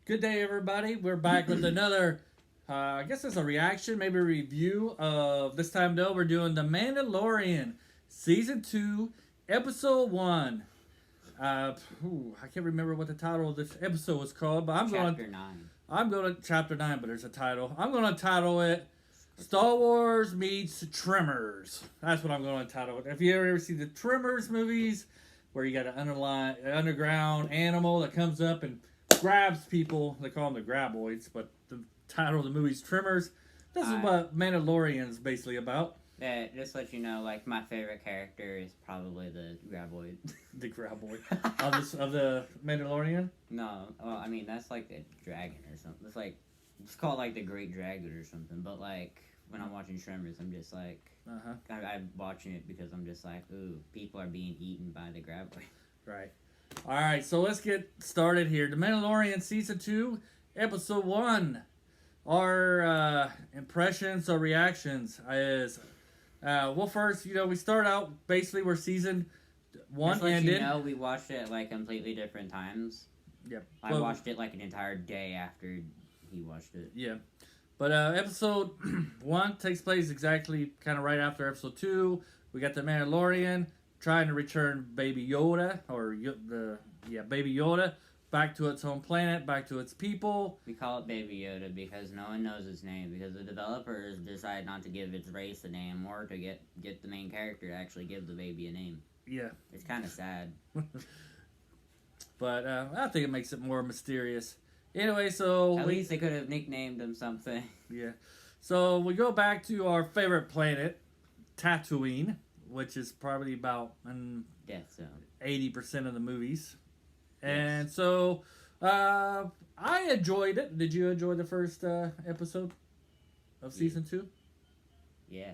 Good day, everybody. We're back with another, I guess it's a reaction, maybe a review of, this time though, we're doing The Mandalorian, Season 2, Episode 1. I can't remember what the title of this episode was called, but Chapter 9. I'm going to, Chapter 9, but there's a title. I'm going to title it, Star Wars meets Tremors. That's what I'm going to title it. If you ever see the Tremors movies, where you got an underground animal that comes up and grabs people. They call them the graboids, but the title of the movie is Tremors. This is what Mandalorian is basically about. Yeah, just to let you know, like, my favorite character is probably the graboid. The graboid of the Mandalorian? No, well, I mean, that's like the dragon or something. It's called like the Great Dragon or something, but like, when I'm watching Tremors, I'm just like, I'm watching it because I'm just like, ooh, people are being eaten by the graboid. Right. Alright, so let's get started here. The Mandalorian Season 2, Episode 1. Our impressions or reactions is, well, first, we start out basically where Season 1 ended. You know, we watched it like completely different times. Yep. I watched it like an entire day after he watched it. Yeah. But Episode 1 takes place exactly kind of right after Episode 2. We got the Mandalorian trying to return Baby Yoda, Baby Yoda, back to its home planet, back to its people. We call it Baby Yoda because no one knows its name, because the developers decided not to give its race a name or to get the main character to actually give the baby a name. Yeah. It's kind of sad. But I think it makes it more mysterious. Anyway, so... At least they could have nicknamed him something. Yeah. So we go back to our favorite planet, Tatooine, which is probably about Death Zone. 80% of the movies. Yes. And so I enjoyed it. Did you enjoy the first episode of Season 2? Yeah.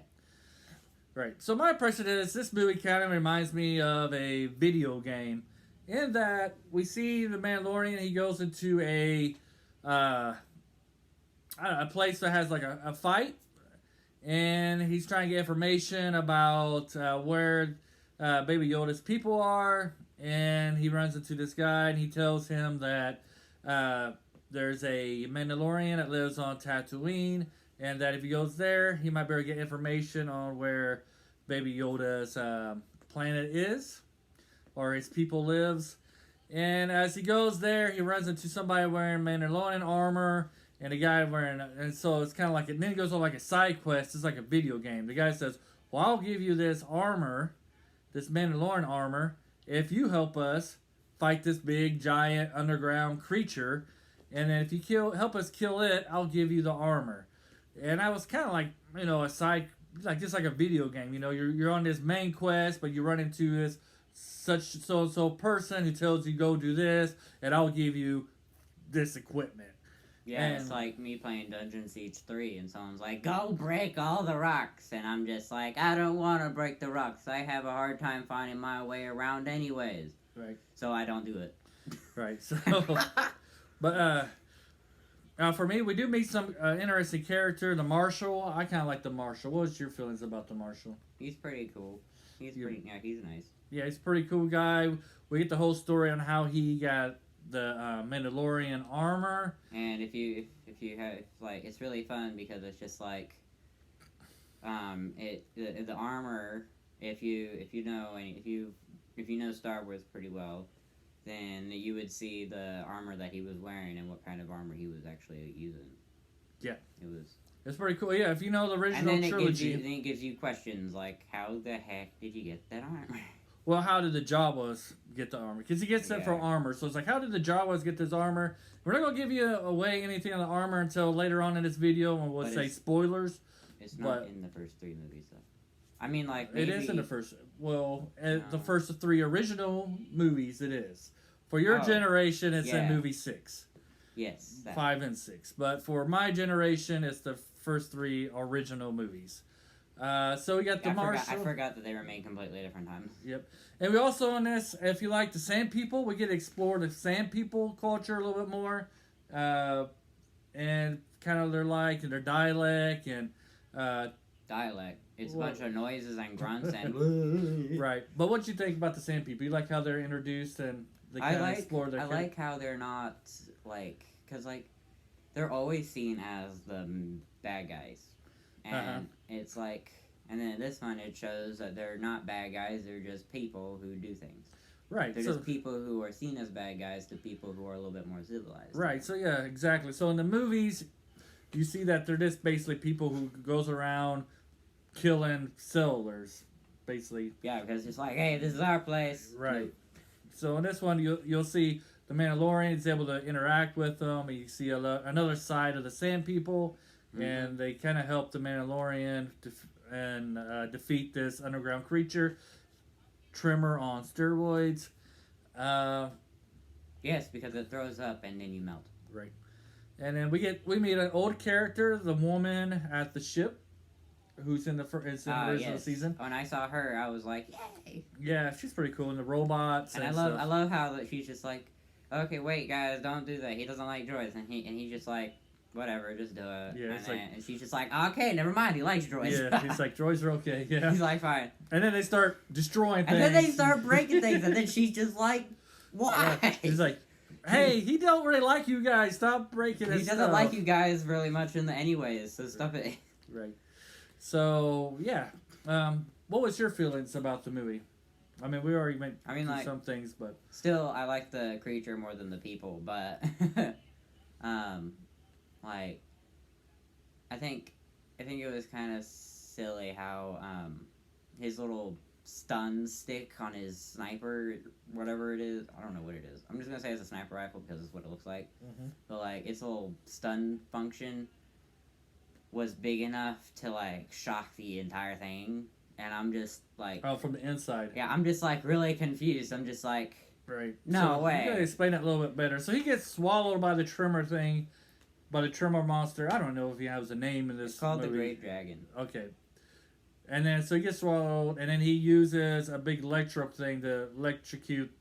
Right. So my impression is this movie kind of reminds me of a video game in that we see the Mandalorian, he goes into a place that has like a fight, and he's trying to get information about where Baby Yoda's people are, and he runs into this guy, and he tells him that there's a Mandalorian that lives on Tatooine, and that if he goes there, he might be able to get information on where Baby Yoda's planet is, or his people lives. And as he goes there, he runs into somebody wearing Mandalorian armor, and a guy wearing, and so it's kind of like, and then he goes on like a side quest. It's like a video game. The guy says, well, I'll give you this armor, this Mandalorian armor, if you help us fight this big, giant, underground creature. And then if you help us kill it, I'll give you the armor. And I was kind of like, a side, like just like a video game. You're on this main quest, but you run into this so-and-so person who tells you go do this, and I'll give you this equipment. Yeah, it's like me playing Dungeon Siege 3, and someone's like, go break all the rocks, and I'm just like, I don't want to break the rocks. I have a hard time finding my way around anyways. Right. So I don't do it. Right, so... but, for me, we do meet some interesting character, the Marshal. I kind of like the Marshal. What's your feelings about the Marshal? He's pretty cool. He's nice. Yeah, he's a pretty cool guy. We get the whole story on how he got the Mandalorian armor. And if you have, like, it's really fun because it's just like, the armor, if you know Star Wars pretty well, then you would see the armor that he was wearing and what kind of armor he was actually using. Yeah. It's pretty cool. Yeah, if you know the original trilogy. Then it gives you questions like, how the heck did you get that armor? Well, how did the Jawas get the armor? Because he gets it from armor. So it's like, how did the Jawas get this armor? We're not going to give you away anything on the armor until later on in this video when we'll say spoilers. It's not in the first 3 movies, though. I mean, like, maybe... It is in the first... Well, the first 3 original movies, it is. For your generation, it's in movie 6. Yes. 5 and 6. But for my generation, it's the first 3 original movies. So we got the Marshal. I forgot that they were made completely different times. Yep. And we also on this, if you like the Sand People, we get to explore the Sand People culture a little bit more. And kind of their dialect and... dialect. It's a bunch of noises and grunts and... Right. But what do you think about the Sand People? You like how they're introduced and they kind of explore their... I like how they're not, like... because like they're always seen as the bad guys, and it's like, and then in this one it shows that they're not bad guys; they're just people who do things. Right. They're just people who are seen as bad guys to people who are a little bit more civilized. Right. So yeah, exactly. So in the movies, you see that they're just basically people who goes around killing settlers, basically. Yeah, because it's like, hey, this is our place. Right. So in this one, you'll see the Mandalorian is able to interact with them. You see another side of the Sand People, and they kind of help the Mandalorian defeat this underground creature, Tremor on steroids. Yes, because it throws up and then you melt. Right. And then we meet an old character, the woman at the ship, who's in the original season. When I saw her, I was like, yay! Yeah, she's pretty cool in the robots. And I love how that she's just like, okay, wait, guys, don't do that. He doesn't like droids, and he's just like, whatever, just do it. Yeah, and she's just like, okay, never mind, he likes droids. Yeah, he's like, droids are okay. Yeah, he's like, fine. And then they start destroying things. And then they start breaking things, and then she's just like, why? Yeah. He's like, hey, he don't really like you guys. Stop breaking his stuff. He doesn't like you guys really much in the anyways, so stop it. Right. So, yeah. What was your feelings about the movie? I mean, we already went through like, some things, but... Still, I like the creature more than the people, but... like... I think it was kind of silly how, his little stun stick on his sniper, whatever it is, I don't know what it is. I'm just gonna say it's a sniper rifle because it's what it looks like. Mm-hmm. But, like, its little stun function was big enough to, like, shock the entire thing. And I'm just, like... Oh, from the inside. Yeah, I'm just, like, really confused. I'm just, like... Right. No way. You gotta explain that a little bit better. So he gets swallowed by the Tremor thing, by the Tremor monster. I don't know if he has a name in this It's called movie. the Great Dragon. Okay. And then, so he gets swallowed, and then he uses a big electro thing to electrocute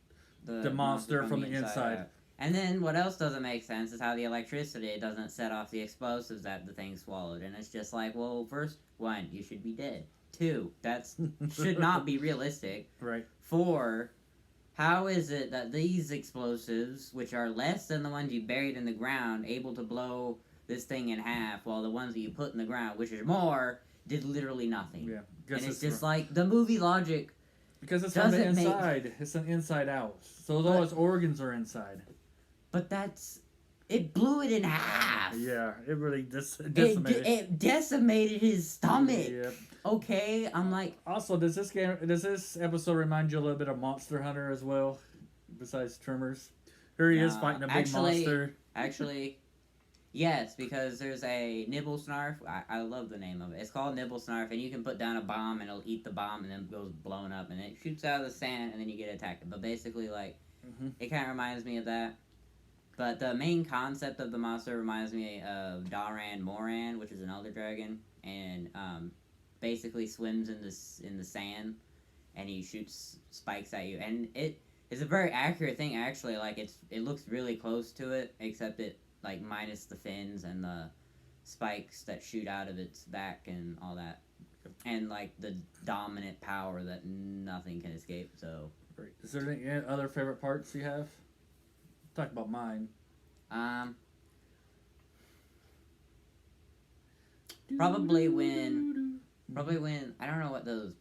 the monster from the inside. And then what else doesn't make sense is how the electricity doesn't set off the explosives that the thing swallowed. And it's just like, well, first, 1, you should be dead. 2, that's should not be realistic. Right. 4, how is it that these explosives, which are less than the ones you buried in the ground, able to blow this thing in half, while the ones that you put in the ground, which are more, did literally nothing? Yeah. And it's just like, the movie logic... Because it's from the inside. It's an inside out. So all its organs are inside. But it blew it in half. Yeah, it really decimated. It decimated his stomach. Yep. Okay, I'm like. Also, does this episode remind you a little bit of Monster Hunter as well? Besides Tremors, here he is fighting a big monster. Actually, yes, because there's a Nibble Snarf. I love the name of it. It's called Nibble Snarf, and you can put down a bomb, and it'll eat the bomb, and then it goes blowing up, and it shoots out of the sand, and then you get attacked. But basically, like, it kind of reminds me of that. But the main concept of the monster reminds me of Daran Moran, which is an elder dragon, and basically swims in the sand, and he shoots spikes at you. And it is a very accurate thing, actually. Like, it looks really close to it, except it, like, minus the fins and the spikes that shoot out of its back and all that. And, like, the dominant power that nothing can escape, so... Great. Is there any other favorite parts you have? Talk about mine. Probably when I don't know what those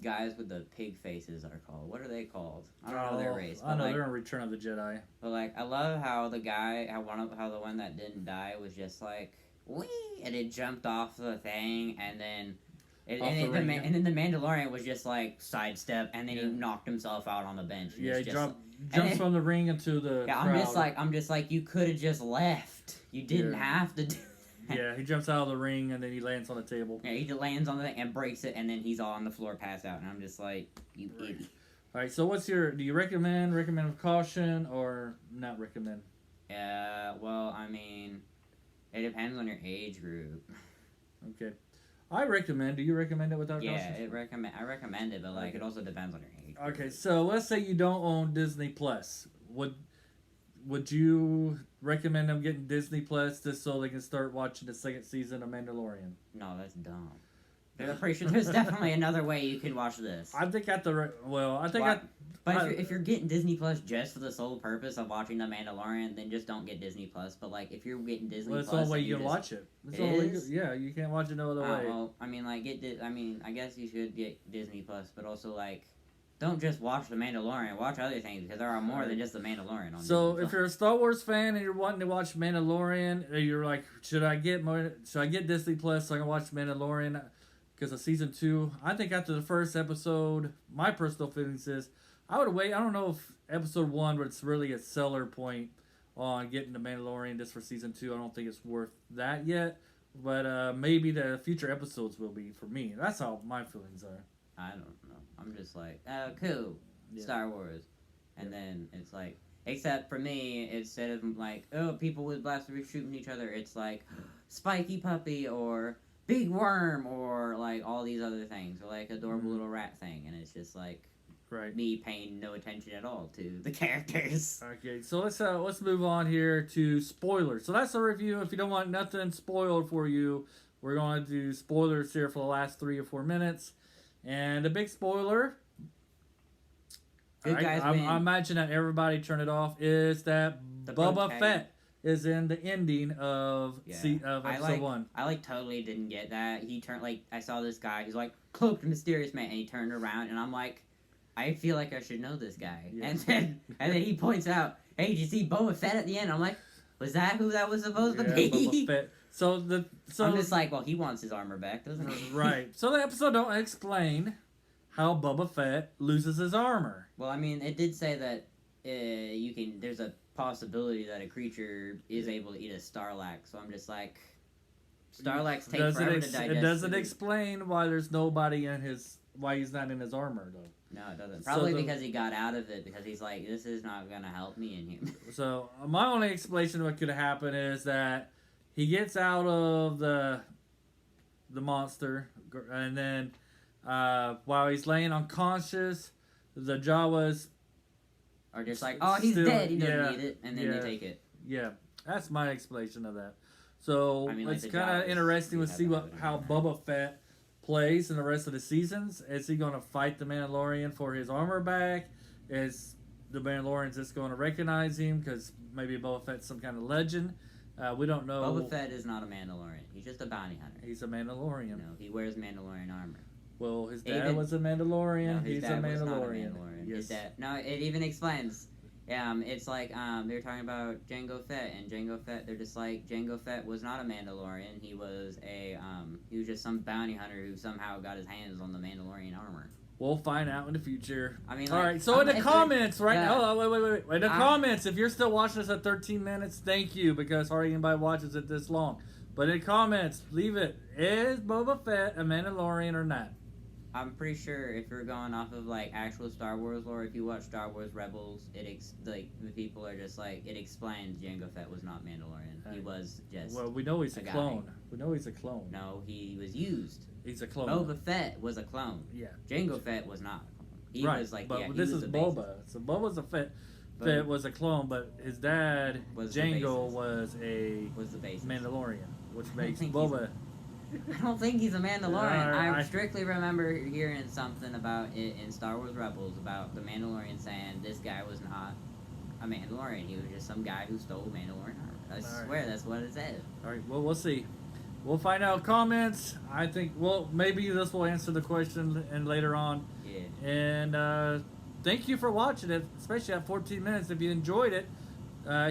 guys with the pig faces are called. What are they called? I don't know their race. I know they're in Return of the Jedi. But like, I love how the guy, how the one that didn't die was just like, wee, and it jumped off the thing, and then. And then the Mandalorian was just like sidestep, and then he knocked himself out on the bench. Yeah, he jumps from the ring into the crowd. I'm just like, you could have just left. You didn't have to do that. Yeah, he jumps out of the ring, and then he lands on the table. Yeah, he lands on the thing and breaks it, and then he's all on the floor, passed out, and I'm just like, you idiot. All right, so do you recommend with caution, or not recommend? Well, I mean, it depends on your age group. Okay. I recommend. Do you recommend it without caution? Yeah, I recommend it, but like it also depends on your age. Okay, so let's say you don't own Disney Plus. Would you recommend them getting Disney Plus just so they can start watching the second season of Mandalorian? No, that's dumb. I'm pretty sure there's definitely another way you can watch this. I think at the But if you're getting Disney Plus just for the sole purpose of watching The Mandalorian, then just don't get Disney Plus. But like, if you're getting Disney Plus, Plus, it's the only way you can watch it. Yeah, you can't watch it no other way. Well, I mean, like I guess you should get Disney Plus, but also like, don't just watch The Mandalorian. Watch other things because there are more than just The Mandalorian on. So Disney if you're a Star Wars fan and you're wanting to watch Mandalorian, or you're like, should I get Disney Plus so I can watch Mandalorian? Because of season 2, I think after the first episode, my personal feelings is I would wait. I don't know if episode 1 was really a seller point on getting the Mandalorian just for season 2. I don't think it's worth that yet, but maybe the future episodes will be for me. That's how my feelings are. I don't know. I'm just like, cool, Star Wars, and then it's like, except for me, instead of like, oh, people with blasters shooting each other, it's like, spiky puppy or big worm or like all these other things or like adorable little rat thing, and it's just like me paying no attention at all to the characters. Okay, so let's move on here to spoilers. So that's a review. If you don't want nothing spoiled for you, we're going to do spoilers here for the last 3 or 4 minutes. And a big spoiler, I imagine that everybody turned it off, is that Boba Fett is in the ending of episode 1. I like totally didn't get that. He turned I saw this guy. He's like cloaked mysterious man, and he turned around, and I'm like, I feel like I should know this guy. Yeah. And then he points out, hey, did you see Boba Fett at the end? I'm like, was that who that was supposed to be? Boba Fett. So I'm just like, well, he wants his armor back, doesn't he? Right. So the episode don't explain how Boba Fett loses his armor. Well, I mean, it did say that there's a possibility that a creature is able to eat a Starlax. So I'm just like, Starlax take forever to digest. It doesn't explain why there's nobody why he's not in his armor though. No, it doesn't. Probably because he got out of it because he's like, this is not gonna help me in here. So my only explanation of what could happen is that he gets out of the monster, and then while he's laying unconscious, the Jawas are just like, oh, he's dead. He doesn't need it, and then they take it. Yeah, that's my explanation of that. So like it's kind of interesting to see how Boba Fett plays in the rest of the seasons. Is he going to fight the Mandalorian for his armor back? Is the Mandalorian just going to recognize him because maybe Boba Fett's some kind of legend? We don't know. Boba Fett is not a Mandalorian. He's just a bounty hunter. He's a Mandalorian. No, he wears Mandalorian armor. Well, his dad was a Mandalorian. No, his dad was not a Mandalorian. Yes. His dad. No, it even explains. It's like they're talking about Jango Fett, and Jango Fett. They're just like, Jango Fett was not a Mandalorian. He was just some bounty hunter who somehow got his hands on the Mandalorian armor. We'll find out in the future. I mean, all right. So in the comments, right? Yeah. Oh, wait. In the comments, if you're still watching us at 13 minutes, thank you, because hardly anybody watches it this long. But in the comments, leave it. Is Boba Fett a Mandalorian or not? I'm pretty sure if you're going off of like actual Star Wars lore, if you watch Star Wars Rebels, the people are just like, it explains Jango Fett was not Mandalorian. He was just. Well, we know he's a clone. We know he's a clone. No, he was used. He's a clone. Boba Fett was a clone. Yeah. Jango Fett was not a clone. He was like, but this is Boba. So Boba's a Fett was a clone, but his dad Jango was the Mandalorian, which makes Boba. I don't think he's a Mandalorian. I strictly remember hearing something about it in Star Wars Rebels about the Mandalorian saying this guy was not a Mandalorian. He was just some guy who stole Mandalorian armor. I swear that's what it said. All right. Well, we'll see. We'll find out comments. I think. Well, maybe this will answer the question and later on. Yeah. And thank you for watching it, especially at 14 minutes. If you enjoyed it,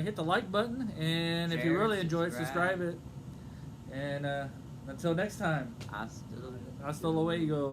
hit the like button, and if you really enjoyed it, subscribe it. And until next time, hasta luego.